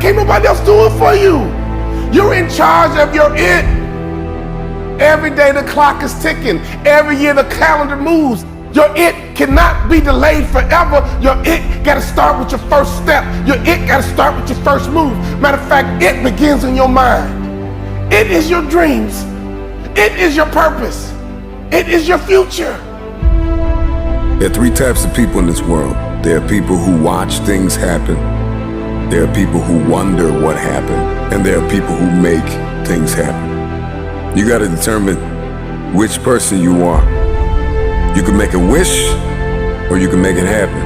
Can't nobody else do it for you. You're in charge of your it. Every day the clock is ticking. Every year the calendar moves. Your it cannot be delayed forever. Your it gotta start with your first step. Your it gotta start with your first move. Matter of fact, it begins in your mind. It is your dreams. It is your purpose. It is your future. There are three types of people in this world. There are people who watch things happen. There are people who wonder what happened. And there are people who make things happen. You gotta determine which person you are. You can make a wish, or you can make it happen.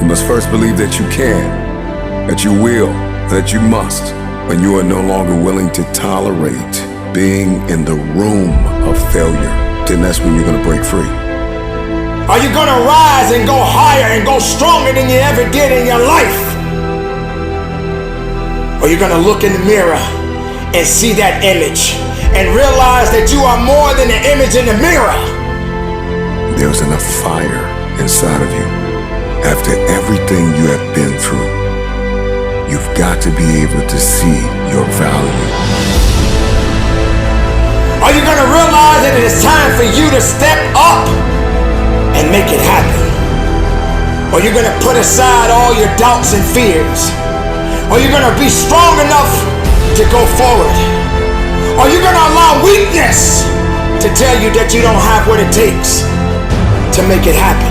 You must first believe that you can, that you will, that you must. When you are no longer willing to tolerate being in the room of failure, then that's when you're gonna break free. Are you gonna rise and go higher and go stronger than you ever did in your life? Or you're gonna look in the mirror and see that image and realize that you are more than the image in the mirror? There's enough fire inside of you. After everything you have been through, you've got to be able to see your value. Are you gonna realize that it is time for you to step up and make it happen? Or you're gonna put aside all your doubts and fears? Or you're gonna be strong enough to go forward? Or you're gonna allow weakness to tell you that you don't have what it takes to make it happen?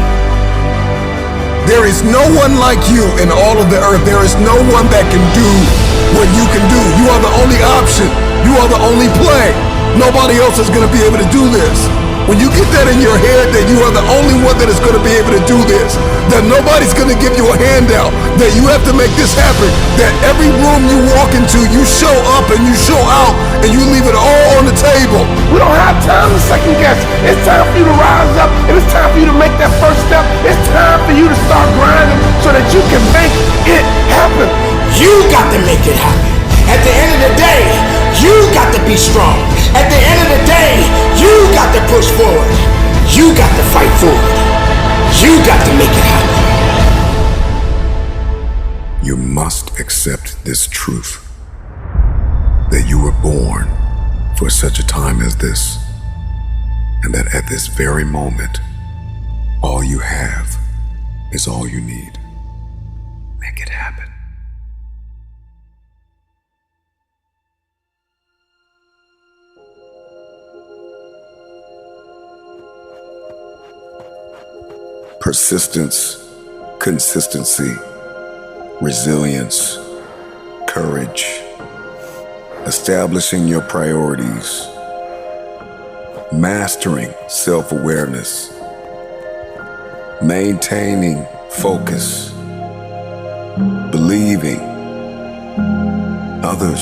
There is no one like you in all of the earth. There is no one that can do what you can do. You are the only option. You are the only play. Nobody else is going to be able to do this. When you get that in your head that you are the only one that is going to be able to do this, that nobody's going to give you a handout, that you have to make this happen, that every room you walk into, you show up and you show out and you leave it all on the table. We don't have time to second guess. It's time for you to rise up, and it's time for you to make that first step. It's time for you to start grinding so that you can make it happen. You got to make it happen. At the end of the day, you got to be strong. At the end of the day, you got to push forward. You got to fight forward. You got to make it happen. You must accept this truth, that you were born for such a time as this, and that at this very moment, all you have is all you need. Make it happen. Persistence, consistency, resilience, courage, establishing your priorities, mastering self-awareness, maintaining focus, believing. Others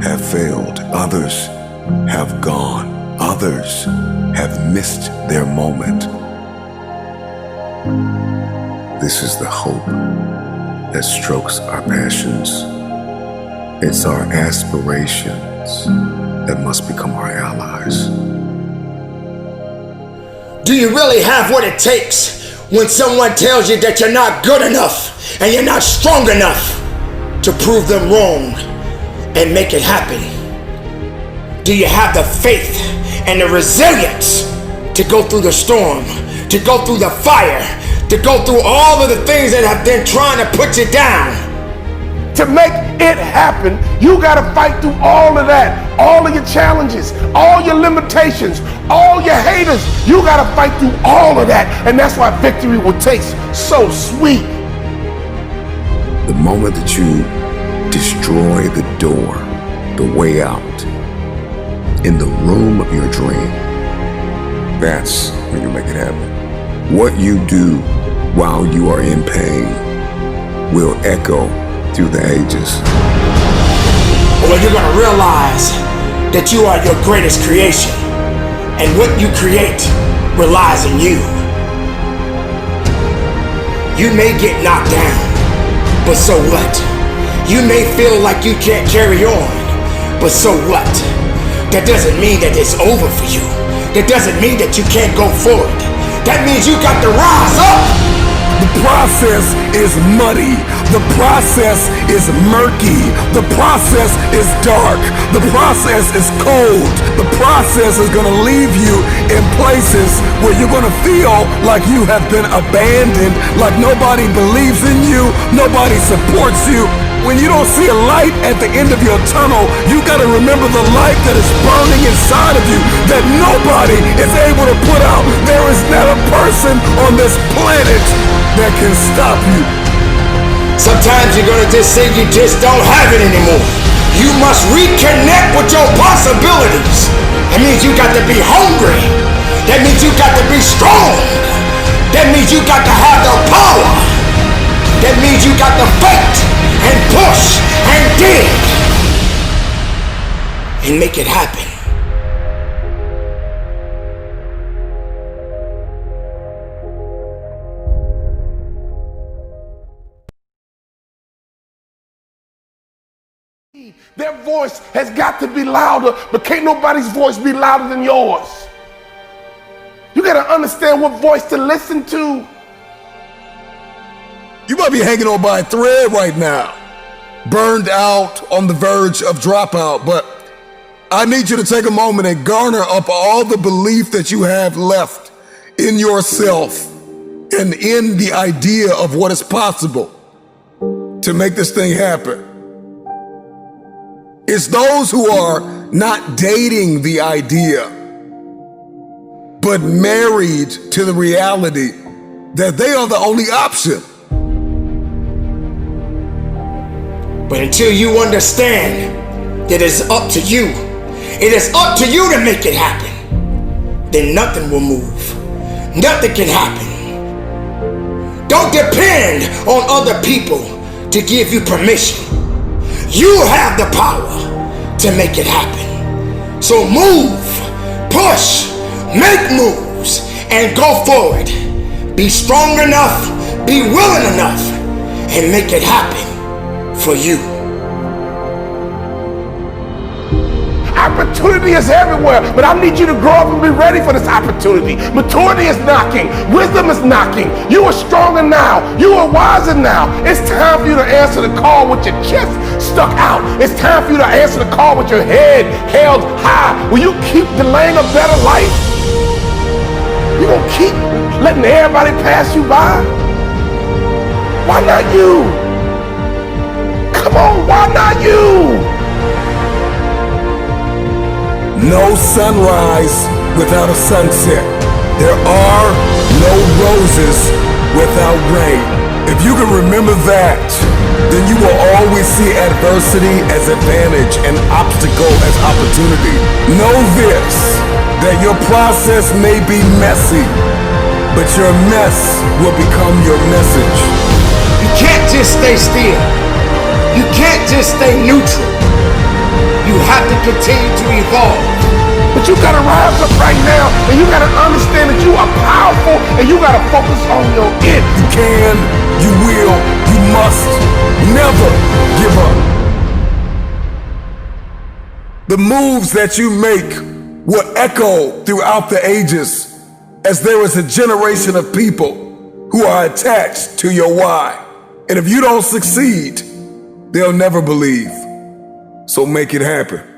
have failed, others have gone, others have missed their moment. This is the hope that strokes our passions. It's our aspirations that must become our allies. Do you really have what it takes when someone tells you that you're not good enough and you're not strong enough to prove them wrong and make it happen? Do you have the faith and the resilience to go through the storm, to go through the fire, to go through all of the things that have been trying to put you down? To make it happen, you gotta fight through all of that, all of your challenges, all your limitations, all your haters. You gotta fight through all of that, and that's why victory will taste so sweet. The moment that you destroy the door, the way out, in the room of your dream, that's when you make it happen. What you do while you are in pain will echo through the ages. Well, you're gonna realize that you are your greatest creation, and what you create relies on you. You may get knocked down, but so what? You may feel like you can't carry on, but so what? That doesn't mean that it's over for you. That doesn't mean that you can't go forward. That means you got to rise up The process is muddy. The process is murky. The process is dark. The process is cold. The process is going to leave you in places where you're going to feel like you have been abandoned, like nobody believes in you, nobody supports you. When you don't see a light at the end of your tunnel, you got to remember the light that is burning inside of you that nobody is able to put out. There is not a person on this planet that can stop you. Sometimes you're gonna just say you just don't have it anymore. You must reconnect with your possibilities. That means you got to be hungry. That means you got to be strong. That means you got to have the power. That means you got to fight and push and dig and make it happen. Their voice has got to be louder, but can't nobody's voice be louder than yours. You got to understand what voice to listen to. You might be hanging on by a thread right now, burned out, on the verge of dropout, but I need you to take a moment and garner up all the belief that you have left in yourself and in the idea of what is possible to make this thing happen. It's those who are not dating the idea, but married to the reality that they are the only option. But until you understand that it's up to you, it is up to you to make it happen, then nothing will move. Nothing can happen. Don't depend on other people to give you permission. You have the power to make it happen. So move, push, make moves, and go forward. Be strong enough, be willing enough, and make it happen for you. Opportunity is everywhere, but I need you to grow up and be ready for this opportunity. Maturity is knocking. Wisdom is knocking. You are stronger now. You are wiser now. It's time for you to answer the call with your chest stuck out. It's time for you to answer the call with your head held high. Will you keep delaying a better life? You gonna keep letting everybody pass you by? Why not you? Come on, why not you? No sunrise without a sunset. There are no roses without rain. If you can remember that, then you will always see adversity as advantage and obstacle as opportunity. Know this, that your process may be messy, but your mess will become your message. You can't just stay still. You can't just stay neutral. You have to continue to evolve. But you gotta rise up right now, and you gotta understand that you are powerful, and you gotta focus on your it. You can, you will, you must never give up. The moves that you make will echo throughout the ages, as there is a generation of people who are attached to your why. And if you don't succeed, they'll never believe. So make it happen.